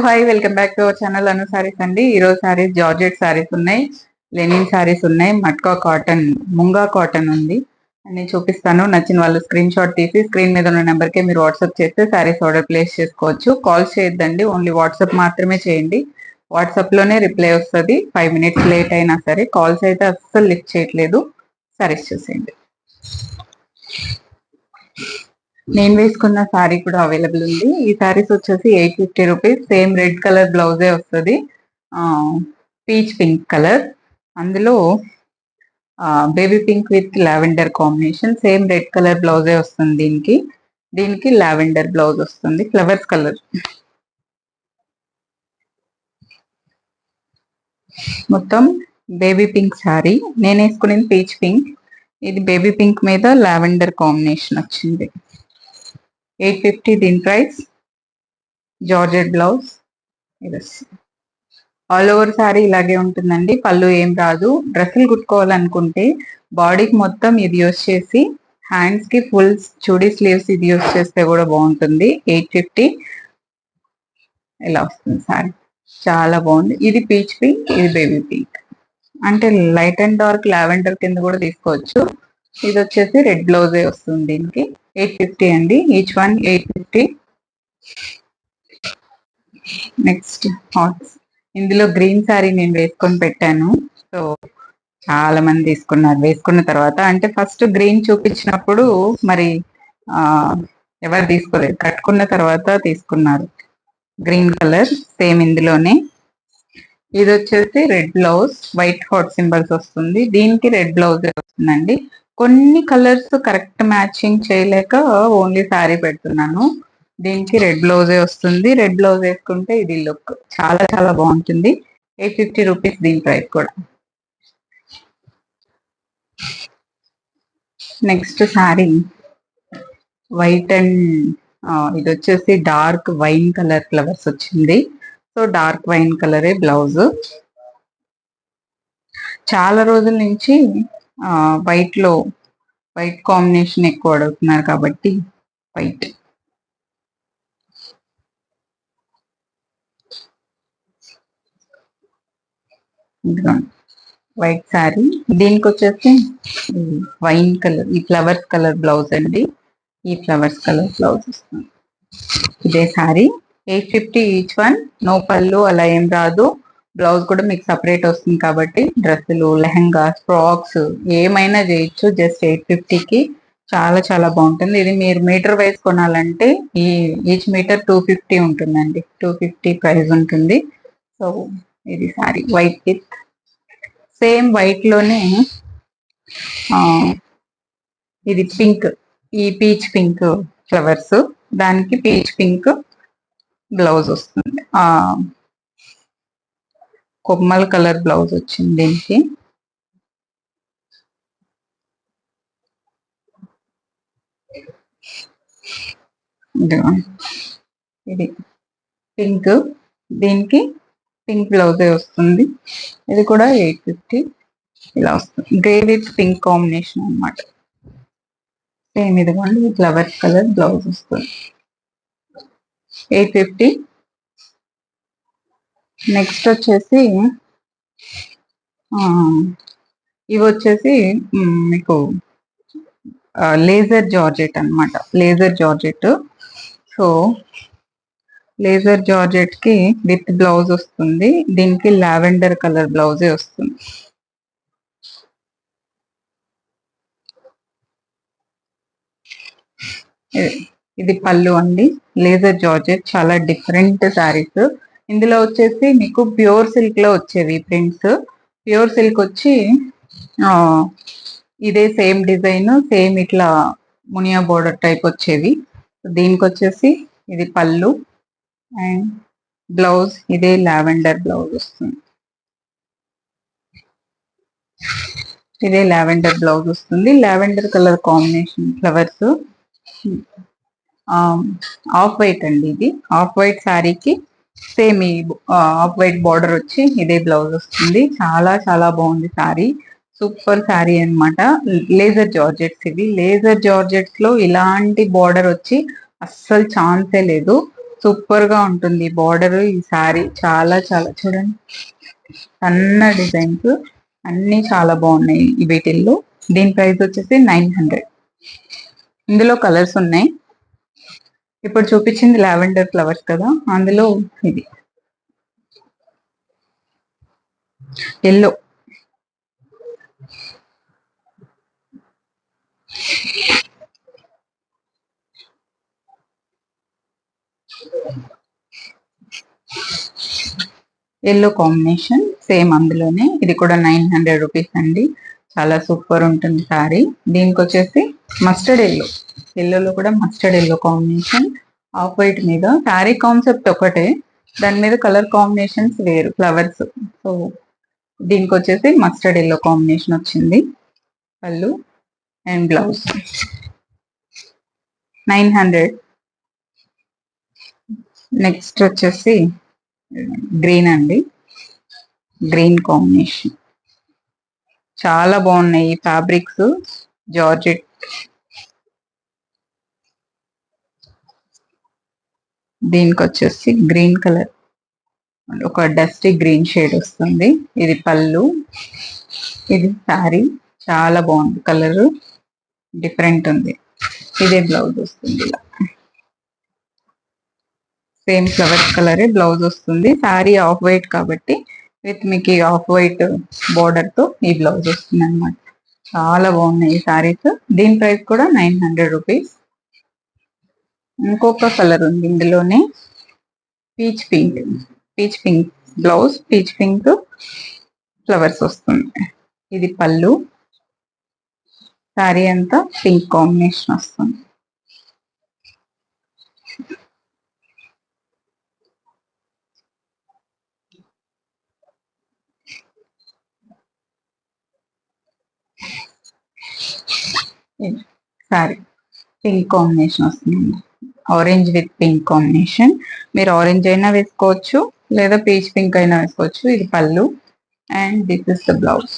Hi, welcome back to our channel Anu Sarees అండి. ఈరోజు saris georgette saris ఉన్నాయి, లెనిన్ సారీస్ ఉన్నాయి, మట్కా కాటన్, ముంగా కాటన్ ఉంది అని చూపిస్తాను. నచ్చిన వాళ్ళు స్క్రీన్ షాట్ తీసి స్క్రీన్ మీద ఉన్న నెంబర్ కి మీరు వాట్సాప్ చేస్తే సారీస్ ఆర్డర్ ప్లేస్ చేసుకోవచ్చు. కాల్స్ చేయొద్దండి, ఓన్లీ వాట్సాప్ మాత్రమే చేయండి. వాట్సాప్ లోనే రిప్లై వస్తుంది. 5 minutes లేట్ అయినా సరే. కాల్స్ అయితే అస్సలు లిఫ్ట్ చేయట్లేదు. సారీస్ చూసేయండి. నేను వేసుకున్న సారీ కూడా అవైలబుల్ ఉంది. ఈ సారీస్ వచ్చేసి 850 రూపీస్. సేమ్ రెడ్ కలర్ బ్లౌజే వస్తుంది, పీచ్ పింక్ కలర్. అందులో baby pink with lavender combination. Same red colour బ్లౌజే వస్తుంది. దీనికి లావెండర్ బ్లౌజ్ వస్తుంది, ఫ్లవర్స్ కలర్. మొత్తం బేబీ పింక్ సారీ. నేను వేసుకునేది పీచ్ పింక్. ఇది బేబీ పింక్ మీద లావెండర్ కాంబినేషన్ వచ్చింది. 850 దీని price. Georgette blouse. All over sari ఇలాగే ఉంటుందండి, పళ్ళు ఏం రాదు. డ్రెస్సులు కుట్టుకోవాలనుకుంటే బాడీకి మొత్తం ఇది యూస్ చేసి, హ్యాండ్స్ కి ఫుల్ చూడీ స్లీవ్స్ ఇది యూస్ చేస్తే కూడా బాగుంటుంది. 850 ఇలా వస్తుంది సారీ. చాలా బాగుంది. ఇది పీచ్ పింక్, ఇది బేబీ పింక్. అంటే లైట్ అండ్ డార్క్ లావెండర్ కింద కూడా తీసుకోవచ్చు. ఇది వచ్చేసి రెడ్ బ్లౌజే వస్తుంది దీనికి. 850 అండి, ఈచ్ వన్ 850. Next hats. ఇందులో గ్రీన్ శారీ నేను వేసుకొని పెట్టాను. సో చాలా మంది తీసుకున్నారు. వేసుకున్న తర్వాత అంటే ఫస్ట్ గ్రీన్ చూపించినప్పుడు మరి ఆ ఎవరు తీసుకోలేదు, కట్టుకున్న తర్వాత తీసుకున్నారు. గ్రీన్ కలర్ సేమ్ ఇందులోనే. ఇది వచ్చేసి red blouse, white hot symbols వస్తుంది. దీనికి రెడ్ బ్లౌజ్ వస్తుందండి. కొన్ని కలర్స్ కరెక్ట్ మ్యాచింగ్ చేయలేక ఓన్లీ శారీ పెడుతున్నాను. దీనికి రెడ్ బ్లౌజే వస్తుంది. రెడ్ బ్లౌజ్ వేసుకుంటే ఇది లుక్ చాలా చాలా బాగుంటుంది. 850 రూపీస్ దీని ప్రైస్ కూడా. నెక్స్ట్ శారీ వైట్ అండ్ ఇది వచ్చేసి డార్క్ వైన్ కలర్ ఫ్లవర్స్ వచ్చింది. సో డార్క్ వైన్ కలరే బ్లౌజ్. చాలా రోజుల నుంచి వైట్ లో వైట్ కాంబినేషన్ ఎక్కువ అడుగుతున్నారు కాబట్టి వైట్. వైట్ శారీ. దీనికి వచ్చేసి వైన్ కలర్, ఈ ఫ్లవర్స్ కలర్ బ్లౌజ్ అండి. ఈ ఫ్లవర్స్ కలర్ బ్లౌజ్ వస్తుంది. ఇదే శారీ. 850 each one. నో పళ్ళు అలా ఏం రాదు. బ్లౌజ్ కూడా మీకు సపరేట్ వస్తుంది కాబట్టి డ్రెస్సులు, లెహంగా, ఫ్రాక్స్ ఏమైనా చేయొచ్చు. జస్ట్ 850కి చాలా చాలా బాగుంటుంది. ఇది మీరు మీటర్ వైజ్ కొనాలంటే ఈచ్ మీటర్ 250 ఉంటుందండి. 250 ప్రైస్ ఉంటుంది. సో ఇది sorry white with same white లోనే ఇది పింక్, ఈ పీచ్ పింక్ ఫ్లవర్స్. దానికి పీచ్ పింక్ బ్లౌజ్ వస్తుంది. కొమ్మల కలర్ బ్లౌజ్ వచ్చింది దీనికి. ఇది పింక్, దీనికి పింక్ బ్లౌజే వస్తుంది. ఇది కూడా 850 ఇలా వస్తుంది. గ్రే విత్ పింక్ కాంబినేషన్ అనమాట. సేమ్ ఇదిగోండి, ఫ్లవర్స్ కలర్ బ్లౌజ్ వస్తుంది. 850. నెక్స్ట్ వచ్చేసి ఇవి వచ్చేసి మీకు లేజర్ జార్జెట్ అనమాట. Laser georgette. So laser georgette కి విత్ బ్లౌజ్ వస్తుంది. దీనికి లావెండర్ కలర్ బ్లౌజే వస్తుంది. ఇది పళ్ళు అండి. లేజర్ జార్జెట్ చాలా డిఫరెంట్ శారీస్. ఇందులో వచ్చేసి మీకు ప్యూర్ సిల్క్ లో వచ్చేవి ప్రింట్స్. ప్యూర్ సిల్క్ వచ్చి ఇదే సేమ్ డిజైన్, సేమ్ ఇట్లా మునియా బోర్డర్ టైప్ వచ్చేవి. దీనికి వచ్చేసి ఇది పళ్ళు అండ్ బ్లౌజ్ ఇదే లావెండర్ బ్లౌజ్ వస్తుంది. ఇదే లావెండర్ బ్లౌజ్ వస్తుంది. Lavender colour combination flowers. Off white అండి. ఇది ఆఫ్ వైట్ శారీకి సేమ్ ఈ ఆఫ్ వైట్ బార్డర్ వచ్చి ఇదే బ్లౌజ్ వస్తుంది. చాలా చాలా బాగుంది శారీ. సూపర్ శారీ అనమాట. లేజర్ జార్జెట్స్ ఇవి. లేజర్ జార్జెట్స్ లో ఇలాంటి బార్డర్ వచ్చి అస్సలు ఛాన్సే లేదు. సూపర్ గా ఉంటుంది బార్డర్. ఈ సారీ చాలా చాలా చూడండి, సన్న డిజైన్స్ అన్ని చాలా బాగున్నాయి ఈ వీటిల్లో. దీని ప్రైస్ వచ్చేసి 900. ఇందులో కలర్స్ ఉన్నాయి. ఇప్పుడు చూపించింది లావెండర్ ఫ్లవర్స్ కదా, అందులో ఇది ఎల్లో. ఎల్లో కాంబినేషన్ సేమ్ అందులోనే. ఇది కూడా 900 రూపీస్ అండి. చాలా సూపర్ ఉంటుంది సారీ. దీనికి వచ్చేసి మస్టర్డ్ ఎల్లో, ఎల్లోలో కూడా mustard yellow combination off white మీద. సారీ కాన్సెప్ట్ ఒకటే, దాని మీద కలర్ కాంబినేషన్స్ వేరు, ఫ్లవర్స్. సో దీనికి వచ్చేసి మస్టర్డ్ ఎల్లో కాంబినేషన్ వచ్చింది. పళ్ళు అండ్ బ్లౌజ్ 900. నెక్స్ట్ వచ్చేసి గ్రీన్ అండి, గ్రీన్ కాంబినేషన్ చాలా బాగున్నాయి ఈ ఫ్యాబ్రిక్స్. జార్జెట్, దీనికి వచ్చేసి గ్రీన్ కలర్, ఒక డస్టీ గ్రీన్ షేడ్ వస్తుంది. ఇది పళ్ళు, ఇది శారీ. చాలా బాగుంది, కలర్ డిఫరెంట్ ఉంది. ఇదే బ్లౌజ్ వస్తుంది. ఇలా సేమ్ ఫ్లవర్స్ కలరే బ్లౌజ్ వస్తుంది. శారీ ఆఫ్ వైట్ కాబట్టి విత్ మీకు ఆఫ్ వైట్ బోర్డర్ తో ఈ బ్లౌజ్ వస్తుంది అనమాట. చాలా బాగున్నాయి ఈ శారీస్. దీని ప్రైస్ కూడా 900 రూపీస్. ఇంకొక కలర్ ఉంది ఇందులోనే, peach pink. Peach pink blouse, peach pink flowers వస్తుంది. ఇది పళ్ళు, శారీ అంతా పింక్ కాంబినేషన్ వస్తుంది. శారీ పింక్ కాంబినేషన్ వస్తుంది, ఆరెంజ్ విత్ పింక్ కాంబినేషన్. మీరు ఆరెంజ్ అయినా వేసుకోవచ్చు, లేదా పీచ్ పింక్ అయినా వేసుకోవచ్చు. ఇది పళ్ళు and this is the blouse.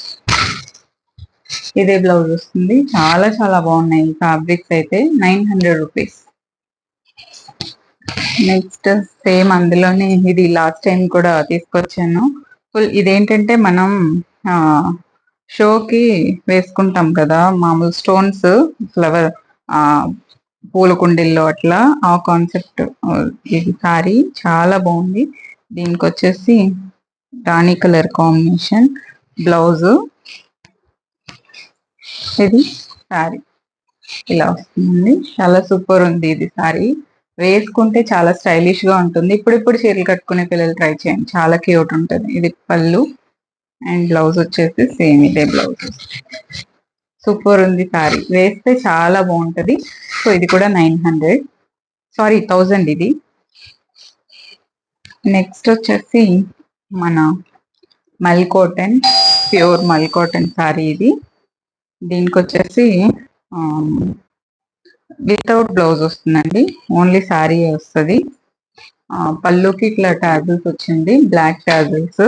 ఇదే బ్లౌజ్ వస్తుంది. చాలా చాలా బాగున్నాయి ఫ్యాబ్రిక్స్ అయితే. 900 రూపీస్. నెక్స్ట్ సేమ్ అందులోనే, ఇది లాస్ట్ టైం కూడా తీసుకొచ్చాను. ఫుల్ ఇదేంటంటే మనం షోకి వేసుకుంటాం కదా మామూలు స్టోన్స్, ఫ్లవర్ పూల కుండీల్లో అట్లా, ఆ కాన్సెప్ట్. ఇది సారీ చాలా బాగుంది. దీనికి వచ్చేసి రాణి కలర్ కాంబినేషన్ బ్లౌజ్. ఇది సారీ ఇలా వస్తుంది. చాలా సూపర్ ఉంది ఇది సారీ. వేసుకుంటే చాలా స్టైలిష్ గా ఉంటుంది. ఇప్పుడిప్పుడు చీరలు కట్టుకునే పిల్లలు ట్రై చేయండి, చాలా క్యూట్ ఉంటుంది. ఇది పళ్ళు అండ్ బ్లౌజ్ వచ్చేసి సేమ్ ఇదే బ్లౌజ్. సూపర్ ఉంది సారీ, వేస్తే చాలా బాగుంటది. సో ఇది కూడా 900, సారీ 1000 ఇది. నెక్స్ట్ వచ్చేసి మన మల్ కాటన్, ప్యూర్ మల్ కాటన్ సారీ ఇది. దీనికి వచ్చేసి వితౌట్ బ్లౌజ్ వస్తుందండి, ఓన్లీ శారీ వస్తుంది. పళ్ళుకి ఇట్లా టాజిల్స్ వచ్చింది, బ్లాక్ టాజిల్స్.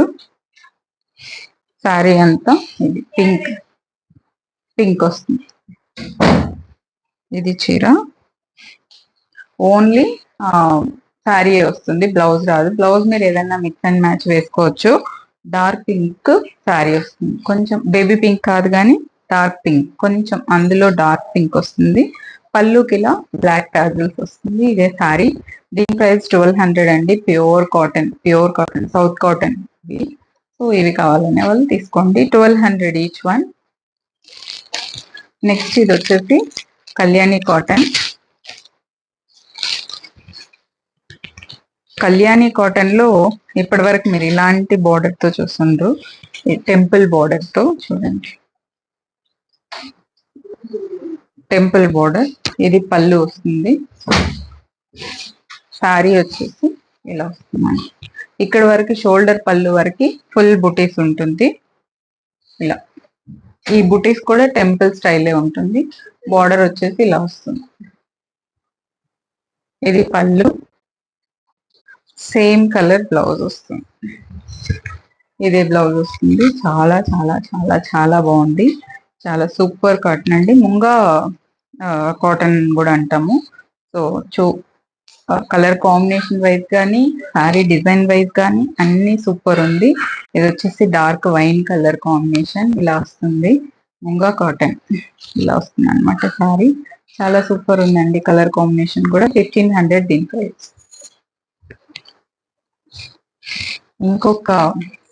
శారీ అంతా ఇది పింక్ పింక్ వస్తుంది. ఇది చీర ఓన్లీ శారీ వస్తుంది, బ్లౌజ్ రాదు. బ్లౌజ్ మీరు ఏదైనా మిక్స్ అండ్ మ్యాచ్ వేసుకోవచ్చు. డార్క్ పింక్ శారీ వస్తుంది, కొంచెం బేబీ పింక్ కాదు కానీ డార్క్ పింక్, కొంచెం అందులో డార్క్ పింక్ వస్తుంది. పళ్ళుకి ఇలా బ్లాక్ టాజిల్స్ వస్తుంది. ఇదే శారీ. దీని ప్రైస్ 1200 అండి. Pure cotton, pure cotton, south cotton ఇవి. సో ఇవి కావాలనే వాళ్ళు తీసుకోండి, 1200 ఈచ్ వన్. నెక్స్ట్ ఇది వచ్చేసి కళ్యాణి కాటన్. కళ్యాణి కాటన్ లో ఇప్పటి వరకు మీరు ఇలాంటి బోర్డర్ తో చూస్తుండ్రు, టెంపుల్ బోర్డర్ తో చూడండి, టెంపుల్ బోర్డర్. ఇది పళ్ళు వస్తుంది. శారీ వచ్చేసి ఇలా వస్తుంది. ఇక్కడ వరకు షోల్డర్ పళ్ళు వరకు ఫుల్ బుటీస్ ఉంటుంది. ఇలా ఈ బుటీస్ కూడా టెంపుల్ స్టైలే ఉంటుంది. బార్డర్ వచ్చేసి ఇలా వస్తుంది. ఇది పళ్ళు, సేమ్ కలర్ బ్లౌజ్ వస్తుంది. ఇదే బ్లౌజ్ వస్తుంది. చాలా చాలా చాలా చాలా బాగుంది. చాలా సూపర్ కాటన్ అండి. ముంగా కాటన్ కూడా అంటాము. సో కలర్ కాంబినేషన్ వైజ్ కానీ సారీ డిజైన్ వైజ్ కానీ అన్ని సూపర్ ఉంది. ఇది వచ్చేసి డార్క్ వైన్ కలర్ కాంబినేషన్ ఇలా వస్తుంది. ముంగా కాటన్ ఇలా వస్తుంది అనమాట సారీ. చాలా సూపర్ ఉందండి. కలర్ కాంబినేషన్ కూడా 1500 దీని ప్రైస్. ఇంకొక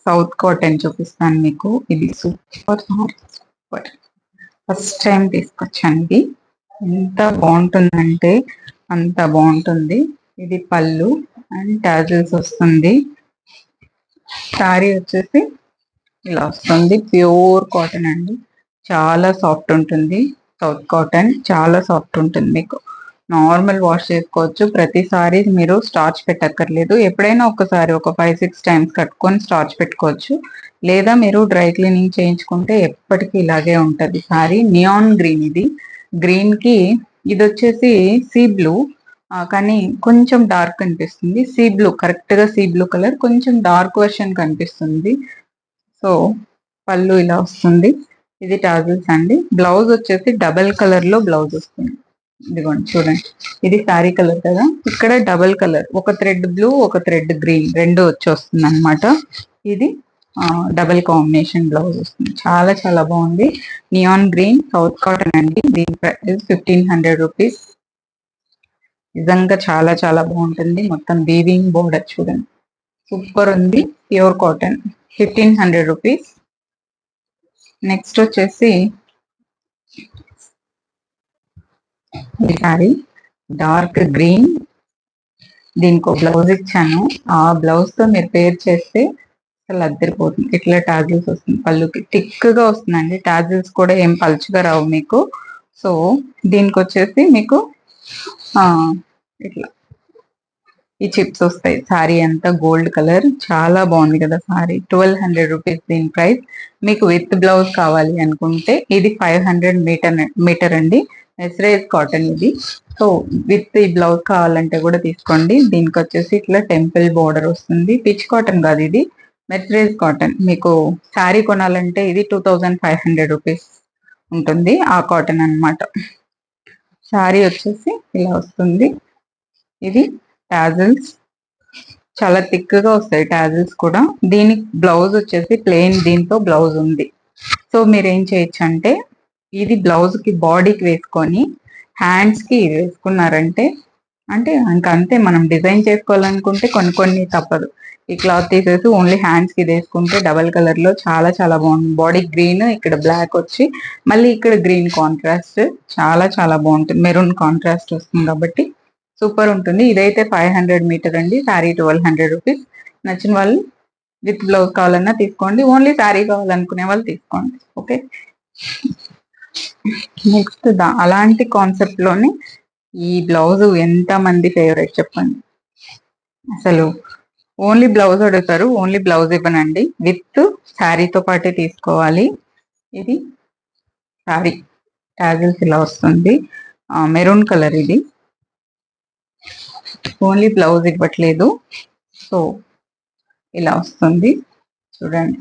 సౌత్ కాటన్ చూపిస్తాను మీకు. ఇది సూపర్ సూపర్, ఫస్ట్ టైం తీసుకొచ్చాను. ఇది ఎంత బాగుంటుందంటే అంత బాగుంటుంది. ఇది పళ్ళు అండ్ టాజిల్స్ వస్తుంది. శారీ వచ్చేసి ఇలా వస్తుంది. ప్యూర్ కాటన్ అండి, చాలా సాఫ్ట్ ఉంటుంది. సౌత్ కాటన్ చాలా సాఫ్ట్ ఉంటుంది. మీకు నార్మల్ వాష్ చేసుకోవచ్చు. ప్రతిసారి మీరు స్టార్చ్ పెట్టక్కర్లేదు. ఎప్పుడైనా ఒకసారి ఒక 5-6 టైమ్స్ కట్టుకొని స్టార్చ్ పెట్టుకోవచ్చు. లేదా మీరు డ్రై క్లీనింగ్ చేయించుకుంటే ఎప్పటికీ ఇలాగే ఉంటుంది సారీ. నియాన్ గ్రీన్ ఇది. గ్రీన్ కి ఇది వచ్చేసి సీ బ్లూ, కానీ కొంచెం డార్క్ కనిపిస్తుంది. సీ బ్లూ, కరెక్ట్ గా సీ బ్లూ కలర్, కొంచెం డార్క్ వర్షన్ కనిపిస్తుంది. సో పళ్ళు ఇలా వస్తుంది. ఇది టాజిల్స్ అండి. బ్లౌజ్ వచ్చేసి డబల్ కలర్ లో బ్లౌజ్ వస్తుంది. ఇదిగోండి చూడండి, ఇది శారీ కలర్ కదా, ఇక్కడ డబల్ కలర్, ఒక థ్రెడ్ బ్లూ ఒక థ్రెడ్ గ్రీన్ రెండు వచ్చి వస్తుంది అనమాట. ఇది డబల్ కాంబినేషన్ బ్లౌజ్ వస్తుంది. చాలా చాలా బాగుంది. నియాన్ గ్రీన్ సౌత్ కాటన్ అండి. దీని ప్రైస్ 1500 రూపీస్. నిజంగా చాలా చాలా బాగుంటుంది. మొత్తం వీవింగ్ బోర్డర్ చూడండి, సూపర్ ఉంది. Pure cotton 1500 rupees. నెక్స్ట్ వచ్చేసి ఈ సారీ డార్క్ గ్రీన్, దీనికి ఒక బ్లౌజ్ ఇచ్చాను. ఆ బ్లౌజ్ తో మీరు పేర్ చేస్తే అసలు అద్దరిపోతుంది. ఇట్లా టాజిల్స్ వస్తుంది. పళ్ళుకి థిక్ గా వస్తుందండి. టాజిల్స్ కూడా ఏం పలుచుగా రావు మీకు. సో దీనికి వచ్చేసి మీకు ఇట్లా ఈ చిప్స్ వస్తాయి. సారీ అంతా గోల్డ్ కలర్, చాలా బాగుంది కదా సారీ. 1200 రూపీస్ దీని ప్రైస్. మీకు విత్ బ్లౌజ్ కావాలి అనుకుంటే ఇది 500 మీటర్ అండి. మెస్రైజ్ కాటన్ ఇది. సో విత్ ఈ బ్లౌజ్ కావాలంటే కూడా తీసుకోండి. దీనికి వచ్చేసి ఇట్లా టెంపుల్ బోర్డర్ వస్తుంది. పిచ్ కాటన్ కాదు, ఇది మెస్రైజ్ కాటన్. మీకు శారీ కొనాలంటే ఇది 2500 రూపీస్ ఉంటుంది. ఆ కాటన్ అన్నమాట. శారీ వచ్చేసి ఇలా వస్తుంది. ఇది టాజిల్స్ చాలా థిక్ గా వస్తాయి. టాజిల్స్ కూడా. దీనికి బ్లౌజ్ వచ్చేసి ప్లెయిన్, దీంతో బ్లౌజ్ ఉంది. సో మీరు ఏం చేయొచ్చు అంటే ఇది బ్లౌజ్ కి బాడీకి వేసుకొని హ్యాండ్స్ కి వేసుకున్నారంటే అంటే ఇంకా అంతే. మనం డిజైన్ చేసుకోవాలనుకుంటే కొన్ని కొన్ని తప్పదు. ఈ క్లాత్ తీసేసి ఓన్లీ హ్యాండ్స్ కి వేసుకుంటే డబల్ కలర్ లో చాలా చాలా బాగుంది. బాడీ గ్రీన్, ఇక్కడ బ్లాక్ వచ్చి మళ్ళీ ఇక్కడ గ్రీన్ కాంట్రాస్ట్, చాలా చాలా బాగుంటుంది. మెరూన్ కాంట్రాస్ట్ వస్తుంది కాబట్టి సూపర్ ఉంటుంది. ఇదైతే 500 మీటర్ అండి. శారీ 1200 రూపీస్. నచ్చిన వాళ్ళు విత్ బ్లౌజ్ కావాలన్నా తీసుకోండి. ఓన్లీ శారీ కావాలనుకునే వాళ్ళు తీసుకోండి. ఓకే. నెక్స్ట్ అలాంటి కాన్సెప్ట్ లోనే ఈ బ్లౌజ్ ఎంత మంది ఫేవరెట్ చెప్పండి. అసలు ఓన్లీ బ్లౌజ్ అడుగుతారు, ఓన్లీ బ్లౌజ్ ఇవ్వనండి. విత్ శారీతో పాటే తీసుకోవాలి. ఇది శారీ టాజిల్స్ ఇలా వస్తుంది. మెరూన్ కలర్ ఇది. ఓన్లీ బ్లౌజ్ ఇవ్వట్లేదు. సో ఇలా వస్తుంది చూడండి,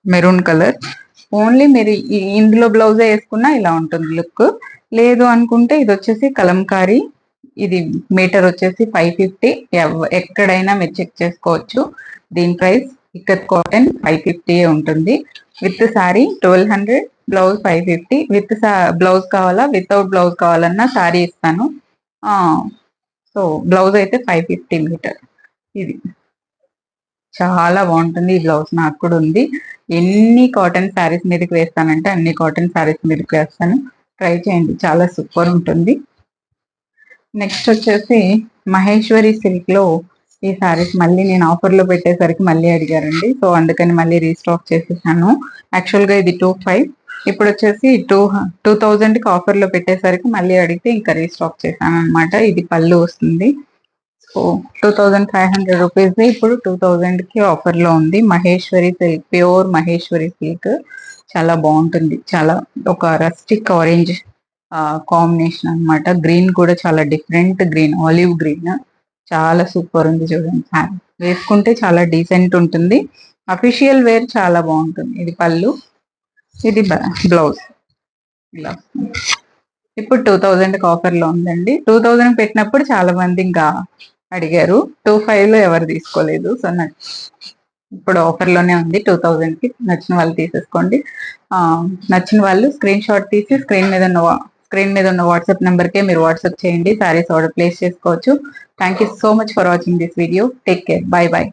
మెరూన్ కలర్. ఓన్లీ మీరు ఇందులో బ్లౌజ్ వేసుకున్నా ఇలా ఉంటుంది లుక్. లేదు అనుకుంటే ఇది వచ్చేసి కలంకారీ. ఇది మీటర్ వచ్చేసి 550. ఎక్కడైనా మీరు చెక్ చేసుకోవచ్చు. దీని ప్రైస్ ఇక్కత్ కాటన్ 550 ఉంటుంది. With sorry 1200, blouse 550. With blouse కావాలా వితౌట్ బ్లౌజ్ కావాలన్నా సారీ ఇస్తాను. సో బ్లౌజ్ అయితే 550 మీటర్. ఇది చాలా బాగుంటుంది. ఈ బ్లౌజ్ నాకు కూడా ఉంది. ఎన్ని కాటన్ శారీస్ మీదకి వేస్తానంటే అన్ని కాటన్ శారీస్ మీదకి వేస్తాను. ట్రై చేయండి, చాలా సూపర్ ఉంటుంది. నెక్స్ట్ వచ్చేసి మహేశ్వరి సిల్క్ లో ఈ శారీస్ మళ్ళీ నేను ఆఫర్ లో పెట్టేసరికి మళ్ళీ అడిగారండి. సో అందుకని మళ్ళీ రీస్టాక్ చేసేసాను. యాక్చువల్ గా ఇది 2500, ఇప్పుడు వచ్చేసి 2000 కి ఆఫర్ లో పెట్టేసరికి మళ్ళీ అడిగితే ఇంకా రీస్టాక్ చేశాను అనమాట. ఇది పళ్ళు వస్తుంది. సో 2500 రూపీస్ ఇప్పుడు 2000 కి ఆఫర్ లో ఉంది. Maheshwari silk, pure Maheshwari silk చాలా బాగుంటుంది. చాలా ఒక రస్టిక్ ఆరెంజ్ కాంబినేషన్ అన్నమాట. గ్రీన్ కూడా చాలా డిఫరెంట్ గ్రీన్, ఆలివ్ గ్రీన్, చాలా సూపర్ ఉంది. చూడండి శారీ వేసుకుంటే చాలా డీసెంట్ ఉంటుంది. అఫీషియల్ వేర్ చాలా బాగుంటుంది. ఇది పళ్ళు, ఇది బ్లౌజ్ ఇలా. ఇప్పుడు 2000కి ఆఫర్ లో ఉందండి. 2000 పెట్టినప్పుడు చాలా మంది ఇంకా అడిగారు. 25 లో ఎవరు తీసుకోలేదు. సో ఇప్పుడు ఆఫర్ లోనే ఉంది. 2000కి నచ్చిన వాళ్ళు తీసేసుకోండి. నచ్చిన వాళ్ళు స్క్రీన్ షాట్ తీసి స్క్రీన్ మీద ఉన్న వాట్సాప్ నెంబర్ కే మీరు వాట్సాప్ చేయండి. సారీస్ ఆర్డర్ ప్లేస్ చేసుకోవచ్చు. Thank you so much for watching this video. Take care. By by.